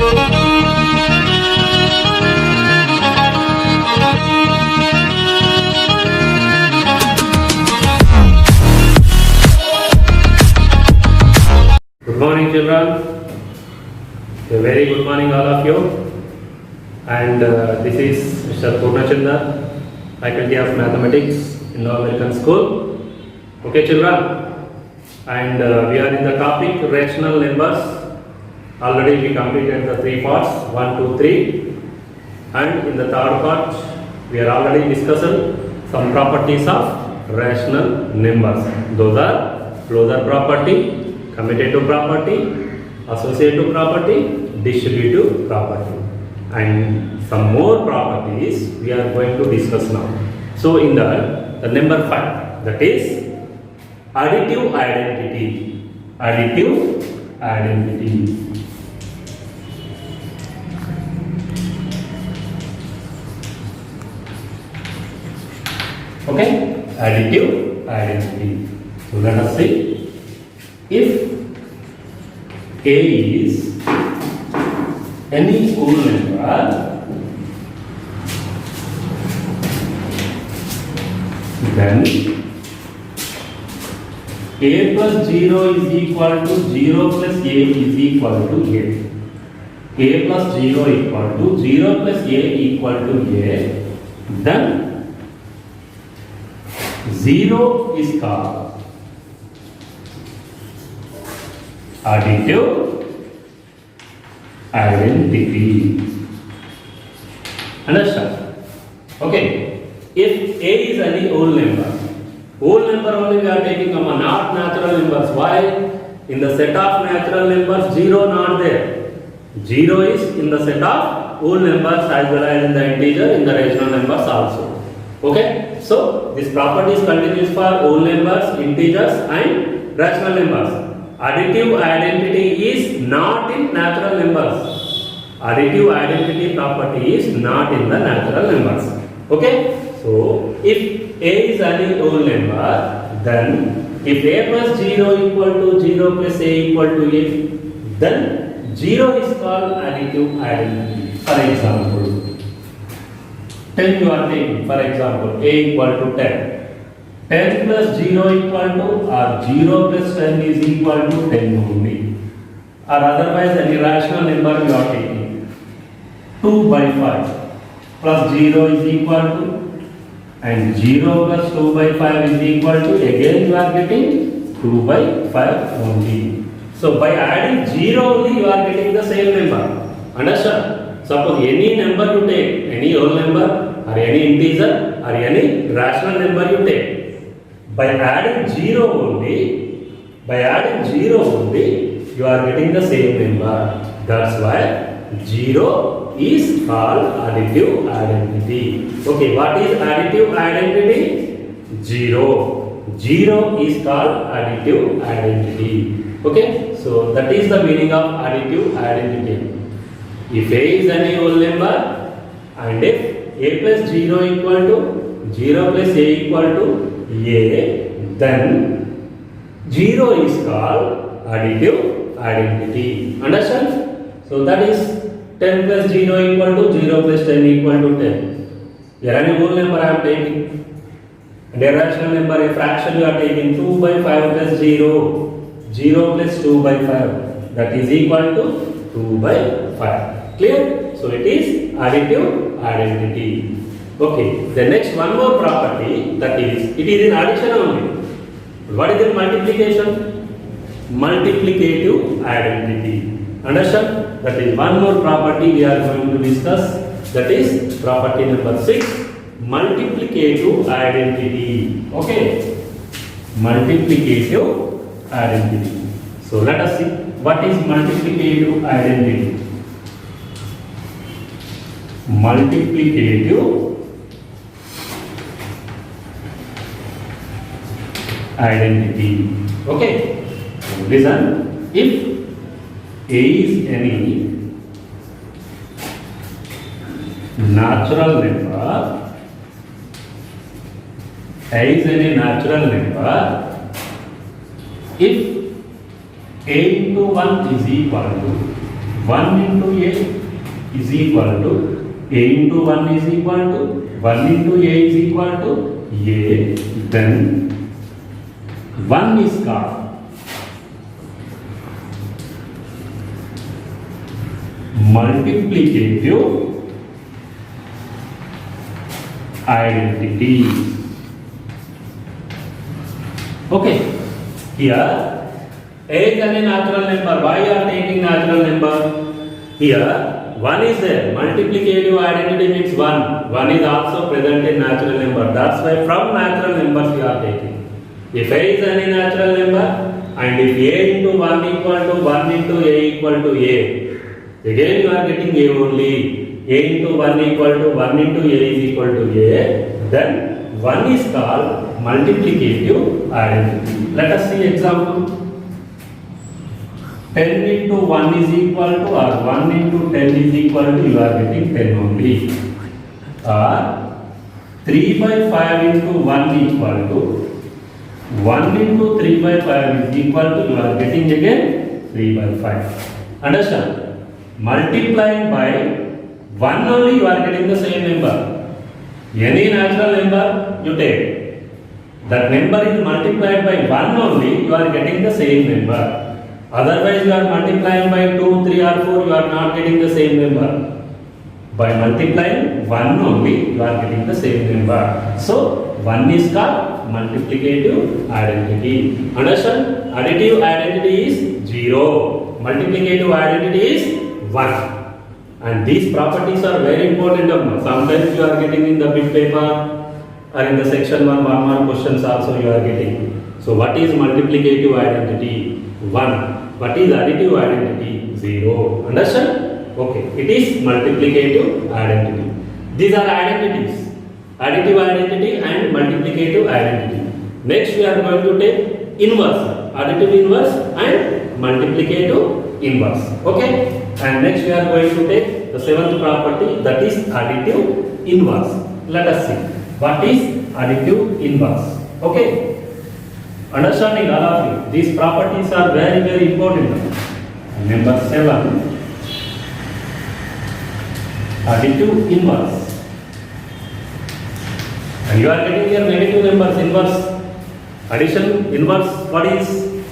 Good morning, children. A very good morning, all of you. And this is Mr. Purnachandra, Faculty of Mathematics in Law American School. Okay, children. And we are in the topic rational numbers. Already we completed the three parts 1, 2, 3. And in the third part, we are already discussing some properties of rational numbers. Those are closure property, commutative property, associative property, distributive property, and some more properties we are going to discuss now. So in the number 5, that is additive identity. Additive identity. Okay, additive identity. So let us see. If A is any whole number, then A plus 0 is equal to 0 plus A is equal to A. A plus 0 equal to 0 plus A equal to A. Then 0 is called additive identity. Understand? Okay. If A is any whole number only we are taking not natural numbers. Why? In the set of natural numbers, 0 not there. 0 is in the set of whole numbers as well as in the integer, in the rational numbers also. Okay. So this property is continuous for whole numbers, integers and rational numbers. Additive identity is not in natural numbers. Additive identity property is not in the natural numbers. Okay? So, if A is any whole number, then if A plus 0 equal to 0 plus A equal to A, then 0 is called additive identity. For example, 10 you are taking, for example, A equal to 10. 10 plus 0 equal to or 0 plus 10 is equal to 10 only, or otherwise any rational number you are taking. 2 by 5 plus 0 is equal to, and 0 plus 2 by 5 is equal to, again you are getting 2 by 5 only. So by adding 0 only you are getting the same number. Understand? Suppose any number you take, any whole number or any integer or any rational number you take, by adding 0 only, you are getting the same number. That's why 0 is called additive identity. Okay, what is additive identity? 0. 0 is called additive identity. Okay, so that is the meaning of additive identity. If A is any whole number and if A plus 0 equal to 0 plus A equal to A, then 0 is called additive identity. Understand? So that is 10 plus 0 equal to 0 plus 10 equal to 10. Here any whole number I am taking. And a rational number, a fraction you are taking 2 by 5 plus 0. 0 plus 2 by 5. That is equal to 2 by 5. Clear? So it is additive identity. Okay, the next one more property, that is, it is in addition only. What is in multiplication? Multiplicative identity. Understand? That is one more property we are going to discuss. That is property number 6, multiplicative identity. Okay, multiplicative identity. So let us see what is multiplicative identity. Multiplicative identity. Okay, listen. If A is any natural number, A is any natural number, if A into 1 is equal to 1 into a is equal to a into 1 is equal to 1 into a is equal to a, then 1 is called multiplicative identity. Okay, here a is a natural number. Why you are taking natural number? Here 1 is there. Multiplicative identity means 1. 1 is also present in natural number. That's why from natural numbers you are taking. If a is any natural number and if a into 1 equal to 1 into a equal to a, again you are getting a only. A into 1 equal to 1 into a is equal to a, then 1 is called multiplicative identity. Let us see example. 10 into 1 is equal to, or 1 into 10 is equal to, you are getting 10 only. Or 3 by 5 into 1 equal to 1 into 3 by 5 is equal to, you are getting again 3 by 5. Understand? Multiplying by 1 only you are getting the same number. Any natural number you take, that number is multiplied by 1 only, you are getting the same number. Otherwise you are multiplying by 2, 3 or 4, you are not getting the same number. By multiplying 1 only, you are getting the same number. So 1 is called multiplicative identity. Understand? Additive identity is 0. Multiplicative identity is 1. And these properties are very important. Sometimes you are getting in the bit paper or in the section 1 mark questions also you are getting. So what is multiplicative identity? 1. What is additive identity? 0. Understand? Okay. It is multiplicative identity. These are identities. Additive identity and multiplicative identity. Next we are going to take inverse. Additive inverse and multiplicative inverse. Okay? And next we are going to take the 7th property, that is additive inverse. Let us see. What is additive inverse? Okay? Understanding all of you. These properties are very, very important. Number 7. Additive inverse. And you are getting here negative numbers, inverse. Addition, inverse, what is?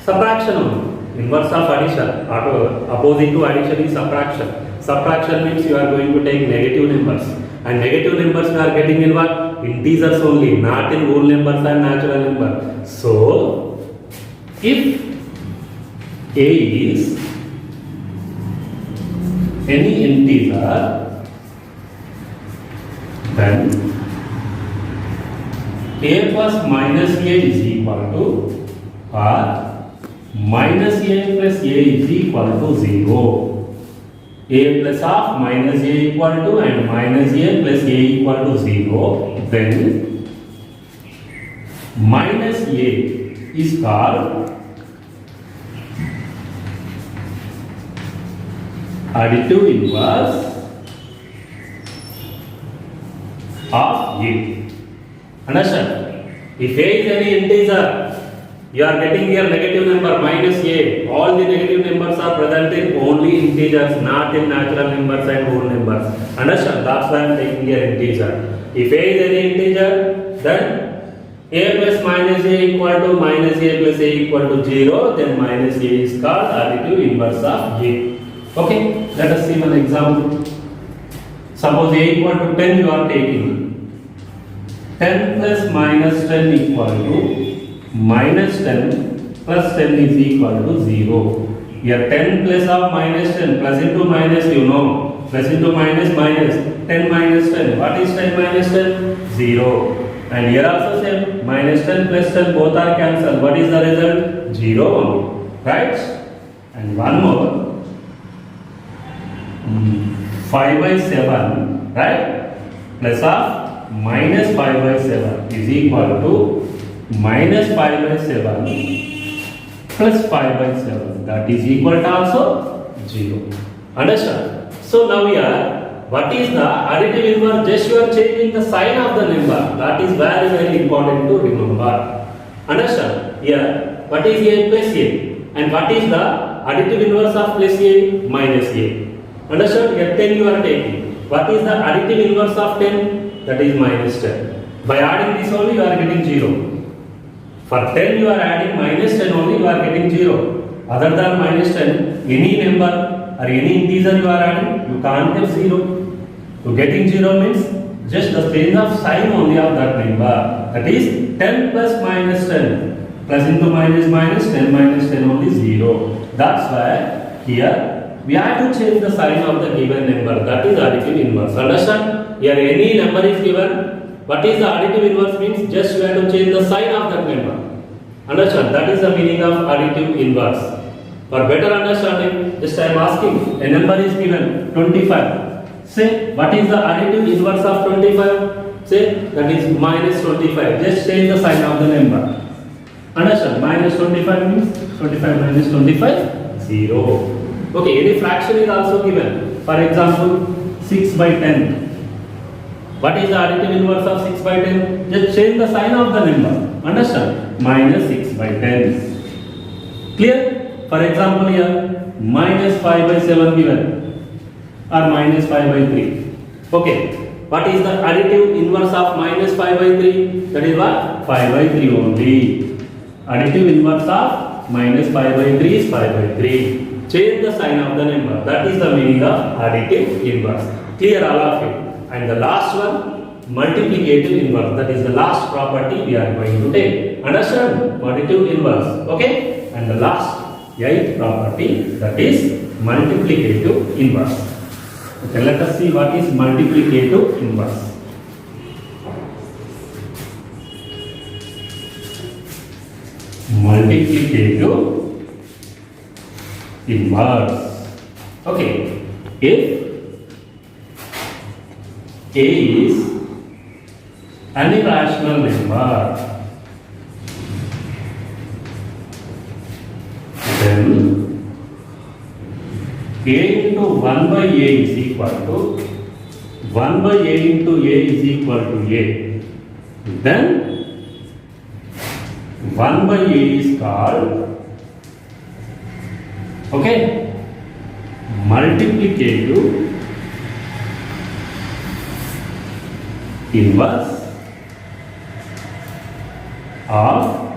Subtraction. Inverse of addition. Opposite to addition is subtraction. Subtraction means you are going to take negative numbers. And negative numbers we are getting in what? Integers only, not in whole numbers and natural number. So, if a is any integer, then a plus minus a is equal to, or minus a plus a is equal to 0. A plus of minus a equal to and minus a plus a equal to 0, then minus a is called additive inverse of a. Understand? If a is any integer, you are getting here negative number minus a. All the negative numbers are present in only integers, not in natural numbers and whole numbers. Understand? That's why I am taking here integer. If a is any integer, then a plus minus a equal to minus a plus a equal to 0, then minus a is called additive inverse of a. Okay? Let us see one example. Suppose a equal to 10 you are taking. 10 plus minus 10 equal to minus 10 plus 10 is equal to 0. Here 10 plus of minus 10, plus into minus you know, plus into minus minus, 10 minus 10, what is 10 minus 10? 0. And here also same, minus 10 plus 10 both are cancelled, what is the result? 0, right? And one more, 5 by 7, right? Plus of minus 5 by 7 is equal to minus 5 by 7 plus 5 by 7, that is equal to also 0. Understand? So now here, what is the additive inverse? Just you are changing the sign of the number. That is very, very important to remember. Understand? Here, what is a plus a? And what is the additive inverse of plus a? Minus a. Understood? Here 10 you are taking. What is the additive inverse of 10? That is minus 10. By adding this only you are getting 0. For 10 you are adding minus 10 only, you are getting 0. Other than minus 10, any number or any integer you are adding, you can't get 0. So getting 0 means just the change of sign only of that number. That is 10 plus minus 10. Plus into minus minus 10 minus 10 only 0. That's why here we have to change the sign of the given number. That is additive inverse. Understand? Here any number is given. What is the additive inverse means? Just you have to change the sign of that number. Understand? That is the meaning of additive inverse. For better understanding, just I am asking, a number is given 25. Say, what is the additive inverse of 25? Say, that is minus 25. Just change the sign of the number. Understand? Minus 25 means 25 minus 25, 0. Okay, any fraction is also given. For example, 6 by 10. What is the additive inverse of 6 by 10? Just change the sign of the number. Understand? Minus 6 by 10. Clear? For example here, minus 5 by 7 given. Or minus 5 by 3. Okay. What is the additive inverse of minus 5 by 3? That is what? 5 by 3 only. Additive inverse of minus 5 by 3 is 5 by 3. Change the sign of the number. That is the meaning of additive inverse. Clear all of you? And the last one, multiplicative inverse. That is the last property we are going to take. Understand? Additive inverse. Okay? And the last, eighth property, that is multiplicative inverse. Okay, let us see what is multiplicative inverse. Multiplicative inverse. Okay. If A is an irrational number, then A into 1 by A is equal to 1 by A into A is equal to A. Then 1 by A is called, okay, multiplicative inverse of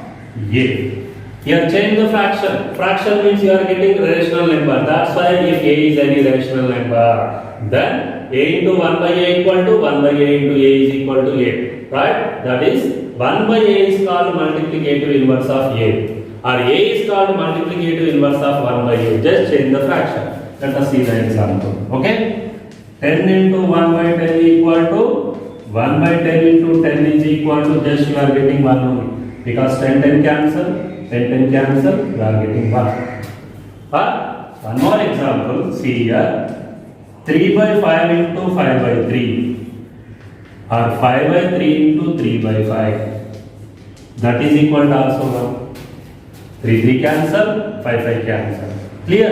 A. Here change the fraction. Fraction means you are getting rational number. That's why if A is any rational number, then A into 1 by A equal to 1 by A into A is equal to A. Right? That is 1 by A is called multiplicative inverse of A. Or A is called multiplicative inverse of 1 by A. Just change the fraction. Let us see the example. Okay? 10 into 1 by 10 equal to 1 by 10 into 10 is equal to, just you are getting 1 only. Because 10 cancel, 10 cancel, you are getting 1. But one more example, see here. 3 by 5 into 5 by 3. Or 5 by 3 into 3 by 5. That is equal to also 1. 3 cancel, 5 cancel. Clear?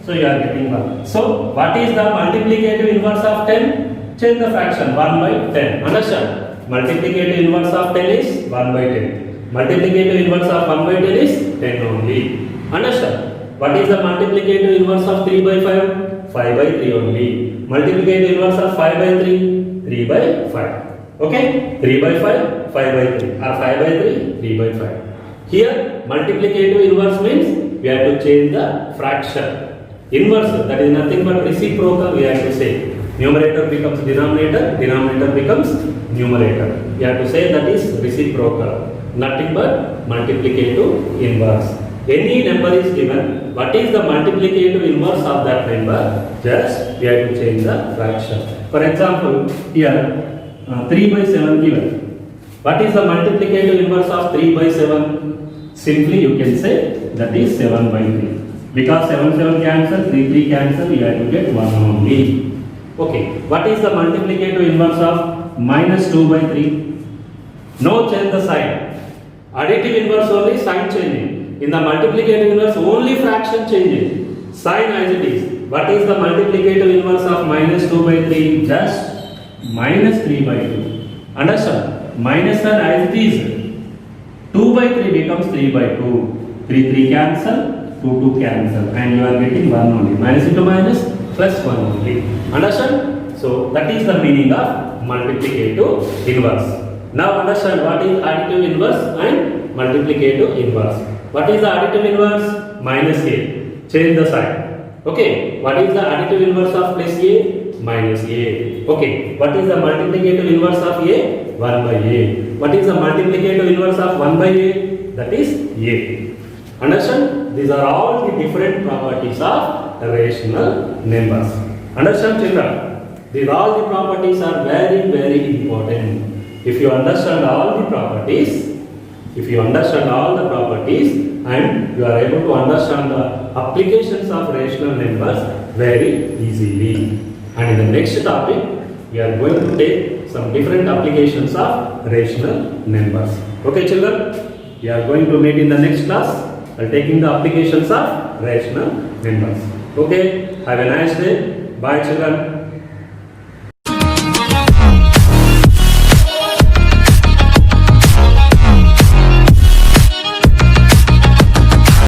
So you are getting 1. So what is the multiplicative inverse of 10? Change the fraction 1 by 10. Understand? Multiplicative inverse of 10 is 1 by 10. Multiplicative inverse of 1 by 10 is 10 only. Understand? What is the multiplicative inverse of 3 by 5? 5 by 3 only. Multiplicative inverse of 5 by 3? 3 by 5. Okay? 3 by 5? 5 by 3. Or 5 by 3? 3 by 5. Here, multiplicative inverse means we have to change the fraction. Inverse, that is nothing but reciprocal, we have to say. Numerator becomes denominator, denominator becomes numerator. You have to say that is reciprocal. Nothing but multiplicative inverse. Any number is given, what is the multiplicative inverse of that number? Just we have to change the fraction. For example, here 3 by 7 given. What is the multiplicative inverse of 3 by 7? Simply you can say that is 7 by 3. Because 7 cancel, 3 cancel, you have to get 1 only. Okay, what is the multiplicative inverse of minus 2 by 3? No change the sign. Additive inverse only, sign changing. In the multiplicative inverse, only fraction changing. Sign as it is. What is the multiplicative inverse of minus 2 by 3? Just minus 3 by 2. Understand? Minus as it is. 2 by 3 becomes 3 by 2. 3 cancel. 2 cancel and you are getting 1 only. Minus into minus plus 1 only. Understand? So that is the meaning of multiplicative inverse. Now understand what is additive inverse and multiplicative inverse. What is the additive inverse? Minus a. Change the sign. Okay. What is the additive inverse of plus a? Minus a. Okay. What is the multiplicative inverse of a? 1 by a. What is the multiplicative inverse of 1 by a? That is a. Understand? These are all the different properties of rational numbers. Understand, children? These all the properties are very, very important. If you understand all the properties, and you are able to understand the applications of rational numbers very easily. And in the next topic, we are going to take some different applications of rational numbers. Okay, children? We are going to meet in the next class while taking the applications of rational numbers. Okay? Have a nice day. Bye, children.